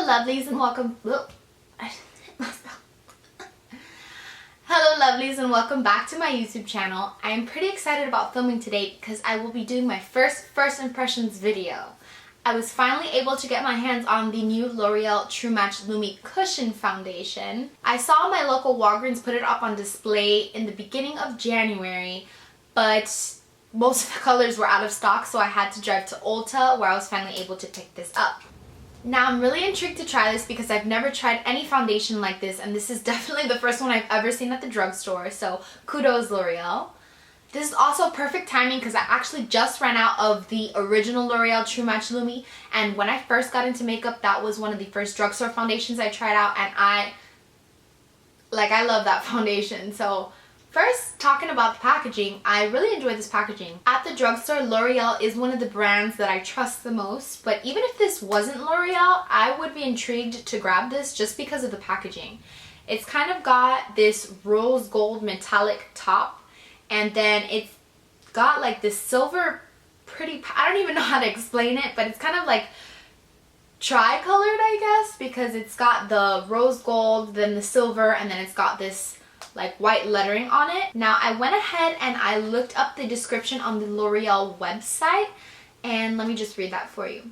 lovelies and welcome. Hello lovelies and welcome back to my YouTube channel. I am pretty excited about filming today because I will be doing my first impressions video. I was finally able to get my hands on the new L'Oreal True Match Lumi Cushion foundation. I saw my local Walgreens put it up on display in the beginning of January, but most of the colors were out of stock, so I had to drive to Ulta where I was finally able to pick this up. Now I'm really intrigued to try this because I've never tried any foundation like this, and this is definitely the first one I've ever seen at the drugstore, so kudos L'Oreal. This is also perfect timing because I actually just ran out of the original L'Oreal True Match Lumi, and when I first got into makeup, that was one of the first drugstore foundations I tried out, and I love that foundation. So first, talking about the packaging, I really enjoy this packaging. At the drugstore, L'Oreal is one of the brands that I trust the most, but even if this wasn't L'Oreal, I would be intrigued to grab this just because of the packaging. It's kind of got this rose gold metallic top, and then it's got like this silver pretty, I don't even know how to explain it, but it's kind of like tri-colored, I guess, because it's got the rose gold, then the silver, and then it's got this like white lettering on it. Now I went ahead and I looked up the description on the L'Oreal website, and let me just read that for you.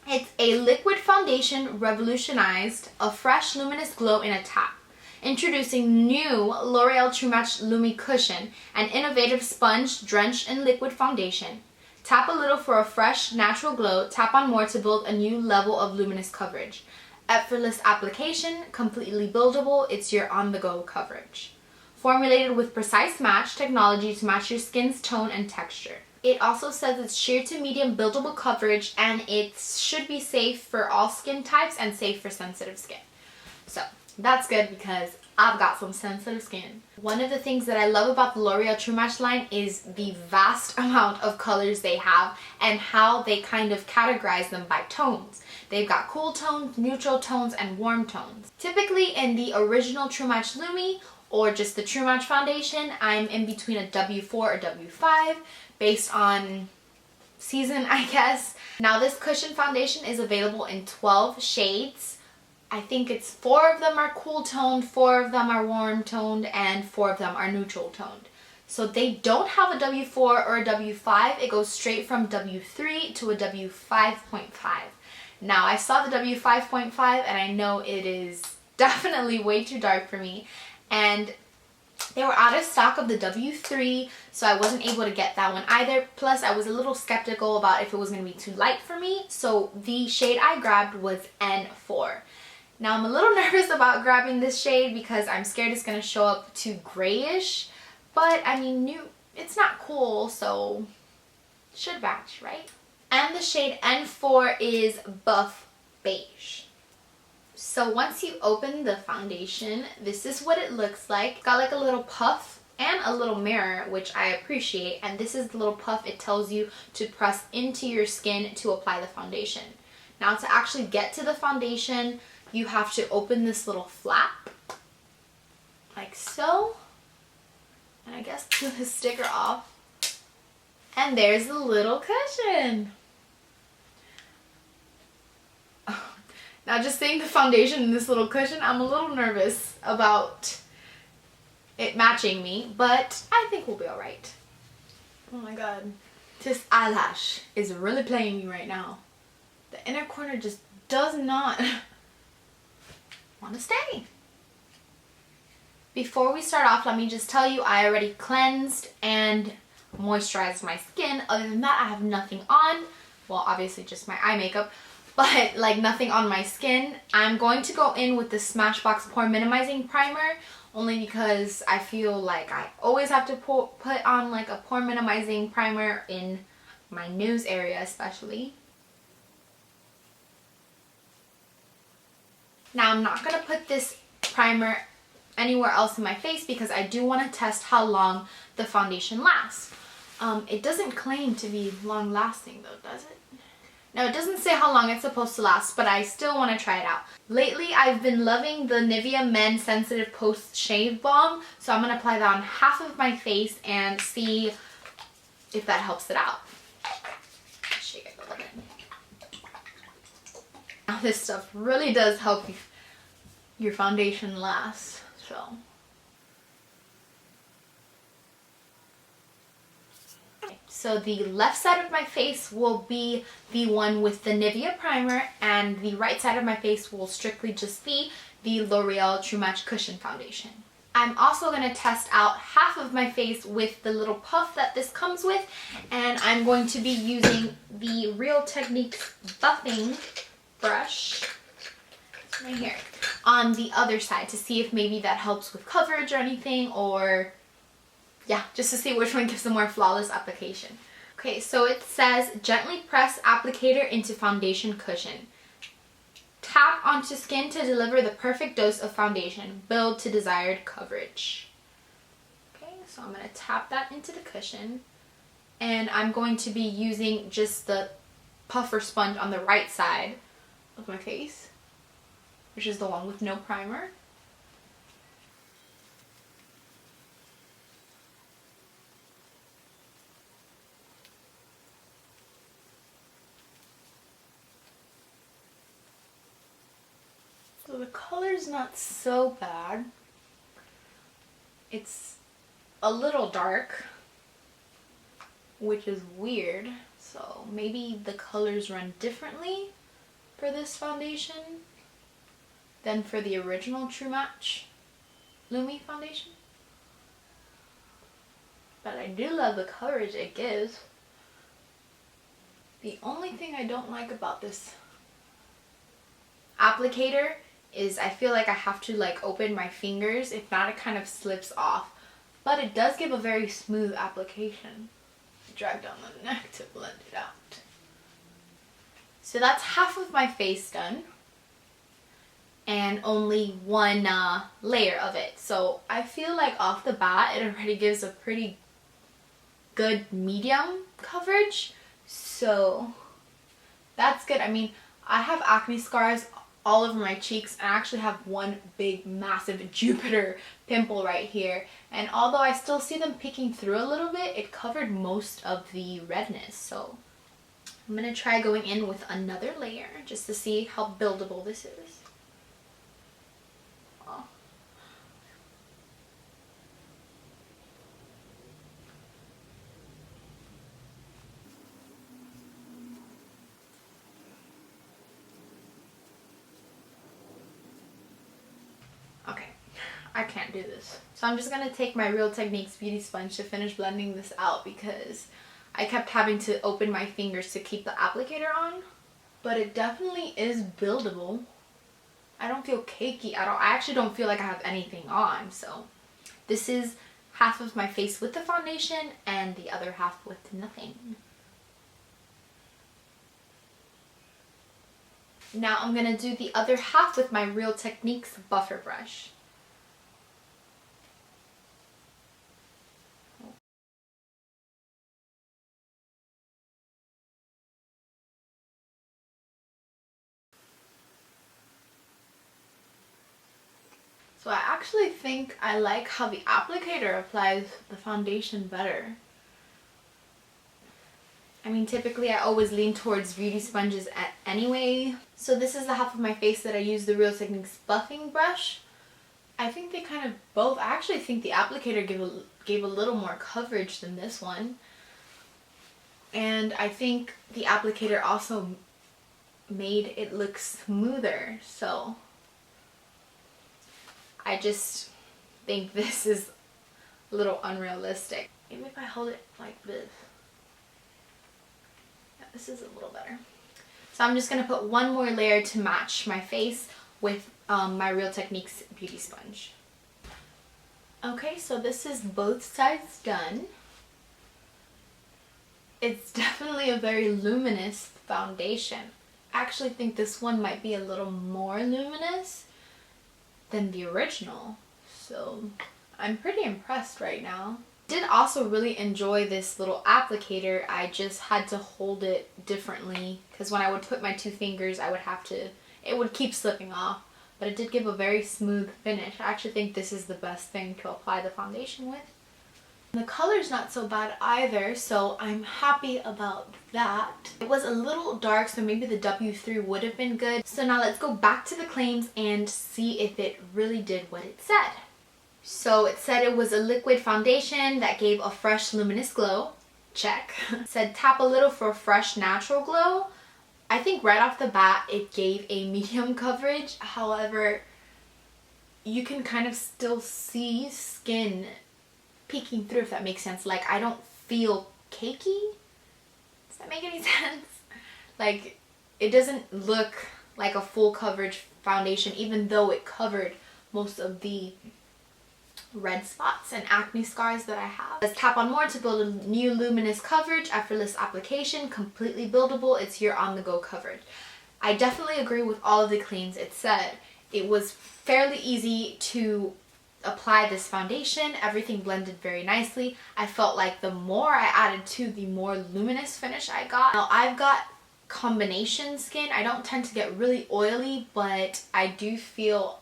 It's a liquid foundation revolutionized, a fresh luminous glow in a tap. Introducing new L'Oreal True Match Lumi Cushion, an innovative sponge drenched in liquid foundation. Tap a little for a fresh, natural glow, tap on more to build a new level of luminous coverage. Effortless application, completely buildable, it's your on-the-go coverage. Formulated with precise match technology to match your skin's tone and texture. It also says it's sheer to medium buildable coverage, and it should be safe for all skin types and safe for sensitive skin. So that's good because I've got some sensitive skin. One of the things that I love about the L'Oreal True Match line is the vast amount of colors they have and how they kind of categorize them by tones. They've got cool tones, neutral tones, and warm tones. Typically in the original True Match Lumi or just the True Match foundation, I'm in between a W4 or W5 based on season, I guess. Now this cushion foundation is available in 12 shades. I think it's 4 of them are cool toned, 4 of them are warm toned, and 4 of them are neutral toned. So they don't have a W4 or a W5. It goes straight from W3 to a W5.5. Now I saw the W5.5 and I know it is definitely way too dark for me, and they were out of stock of the W3, so I wasn't able to get that one either. Plus I was a little skeptical about if it was going to be too light for me, so the shade I grabbed was N4. Now I'm a little nervous about grabbing this shade because I'm scared it's going to show up too grayish, but I mean, it's not cool, so it should match, right? And the shade N4 is Buff Beige. So once you open the foundation, this is what it looks like. Got like a little puff and a little mirror, which I appreciate, and this is the little puff. It tells you to press into your skin to apply the foundation. Now to actually get to the foundation, you have to open this little flap, like so, and I guess peel the sticker off, and there's the little cushion. Now just seeing the foundation in this little cushion, I'm a little nervous about it matching me, but I think we'll be alright. Oh my god. This eyelash is really playing me right now. The inner corner just does not want to stay. Before we start off, let me just tell you, I already cleansed and moisturized my skin. Other than that, I have nothing on. Well, obviously just my eye makeup, but like nothing on my skin. I'm going to go in with the Smashbox Pore Minimizing Primer only because I feel like I always have to put on like a pore minimizing primer in my nose area especially. Now I'm not going to put this primer anywhere else in my face because I do want to test how long the foundation lasts. It doesn't claim to be long lasting though, does it? No, it doesn't say how long it's supposed to last, but I still want to try it out. Lately, I've been loving the Nivea Men Sensitive Post Shave Balm, so I'm going to apply that on half of my face and see if that helps it out. Shake it a little bit. Now this stuff really does help your foundation last, so. So the left side of my face will be the one with the Nivea primer, and the right side of my face will strictly just be the L'Oreal True Match Cushion foundation. I'm also going to test out half of my face with the little puff that this comes with, and I'm going to be using the Real Techniques buffing brush right here on the other side to see if maybe that helps with coverage or anything, or yeah, just to see which one gives a more flawless application. Okay, so it says gently press applicator into foundation cushion. Tap onto skin to deliver the perfect dose of foundation. Build to desired coverage. Okay, so I'm going to tap that into the cushion, and I'm going to be using just the puffer sponge on the right side of my face, which is the one with no primer. So the color's not so bad. It's a little dark, which is weird. So maybe the colors run differently for this foundation than for the original True Match Lumi foundation. But I do love the coverage it gives. The only thing I don't like about this applicator is I feel like I have to like open my fingers, if not it kind of slips off. But it does give a very smooth application. Drag down the neck to blend it out. So that's half of my face done, and only one layer of it. So I feel like off the bat it already gives a pretty good medium coverage. So that's good. I mean, I have acne scars all over my cheeks, and I actually have one big massive Jupiter pimple right here, and although I still see them peeking through a little bit, it covered most of the redness. So I'm gonna try going in with another layer just to see how buildable this is. Oh. Okay, I can't do this. So I'm just going to take my Real Techniques beauty sponge to finish blending this out, because I kept having to open my fingers to keep the applicator on. But it definitely is buildable. I don't feel cakey at all. I actually don't feel like I have anything on. So this is half of my face with the foundation and the other half with nothing. Now I'm going to do the other half with my Real Techniques buffer brush. So I actually think I like how the applicator applies the foundation better. I mean, typically I always lean towards beauty sponges anyway. So this is the half of my face that I use the Real Techniques buffing brush. I think they kind of both, I actually think the applicator gave a little more coverage than this one. And I think the applicator also made it look smoother. So I just think this is a little unrealistic. Maybe if I hold it like this. Yeah, this is a little better. So I'm just going to put one more layer to match my face with my Real Techniques beauty sponge. Okay, so this is both sides done. It's definitely a very luminous foundation. I actually think this one might be a little more luminous than the original. So I'm pretty impressed right now. Did also really enjoy this little applicator. I just had to hold it differently, because when I would put my two fingers I would have to, it would keep slipping off. But it did give a very smooth finish. I actually think this is the best thing to apply the foundation with. The color's not so bad either, so I'm happy about that. It was a little dark, so maybe the W3 would have been good. So now let's go back to the claims and see if it really did what it said. So it said it was a liquid foundation that gave a fresh luminous glow. Check. It said tap a little for a fresh natural glow. I think right off the bat it gave a medium coverage. However, you can kind of still see skin peeking through, if that makes sense. Like, I don't feel cakey. Does that make any sense? Like, it doesn't look like a full coverage foundation, even though it covered most of the red spots and acne scars that I have. Let's tap on more to build a new luminous coverage, effortless application, completely buildable. It's your on-the-go coverage. I definitely agree with all of the claims it said. It was fairly easy to apply this foundation. Everything blended very nicely. I felt like the more I added to, the more luminous finish I got. Now I've got combination skin. I don't tend to get really oily, but I do feel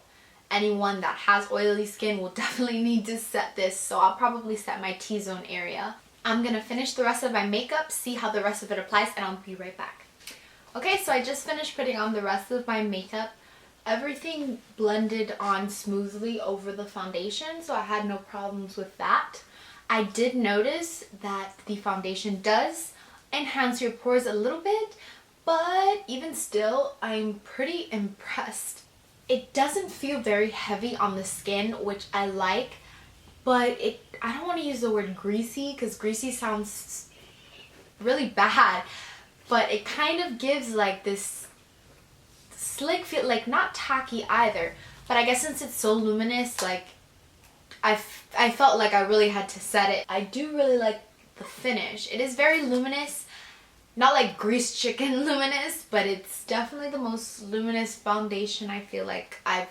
anyone that has oily skin will definitely need to set this, so I'll probably set my T-zone area. I'm gonna finish the rest of my makeup, see how the rest of it applies, and I'll be right back. Okay, so I just finished putting on the rest of my makeup. Everything blended on smoothly over the foundation, so I had no problems with that. I did notice that the foundation does enhance your pores a little bit, but even still, I'm pretty impressed. It doesn't feel very heavy on the skin, which I like, but I don't want to use the word greasy because greasy sounds really bad, but it kind of gives like this slick feel, like not tacky either, but I guess since it's so luminous, like I felt like I really had to set it. I do really like the finish. It is very luminous. Not like greased chicken luminous, but it's definitely the most luminous foundation I feel like I've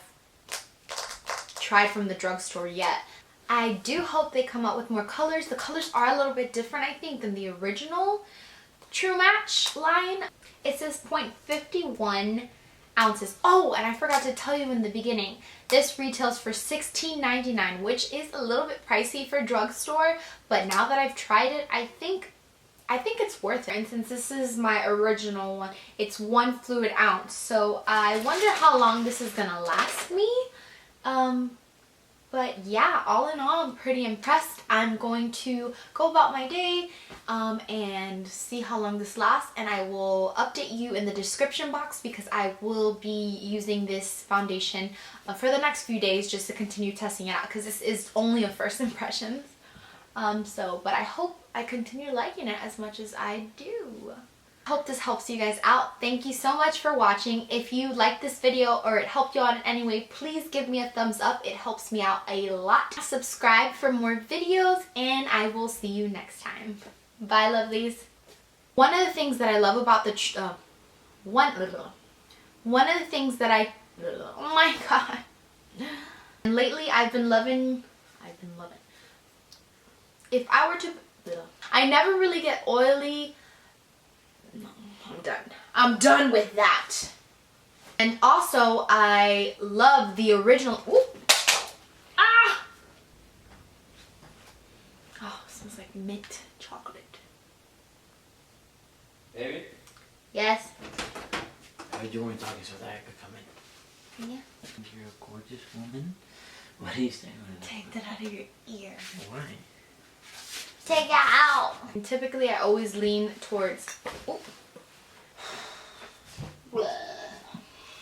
tried from the drugstore yet. I do hope they come out with more colors. The colors are a little bit different, I think, than the original True Match line. It says 0.51 ounces. Oh, and I forgot to tell you in the beginning, this retails for $16.99, which is a little bit pricey for drugstore, but now that I've tried it, I think it's worth it. And since this is my original one, it's 1 fluid ounce. So I wonder how long this is gonna last me. But yeah, all in all, I'm pretty impressed. I'm going to go about my day and see how long this lasts. And I will update you in the description box because I will be using this foundation for the next few days just to continue testing it out because this is only a first impressions. But I hope I continue liking it as much as I do. I hope this helps you guys out. Thank you so much for watching. If you liked this video or it helped you out in any way, please give me a thumbs up. It helps me out a lot. Subscribe for more videos and I will see you next time. Bye, lovelies. One of the things that I love about the one of the things that I oh my god. And lately I've been loving if I were to I never really get oily. No, I'm done. I'm done with that. And also, I love the original. Ooh. Ah! Oh, smells like mint chocolate. Baby? Yes? I do want to talk so that I could come in. Yeah. You're a gorgeous woman. What are you saying? Take that out of your ear. Why? Take it out. And typically I always lean towards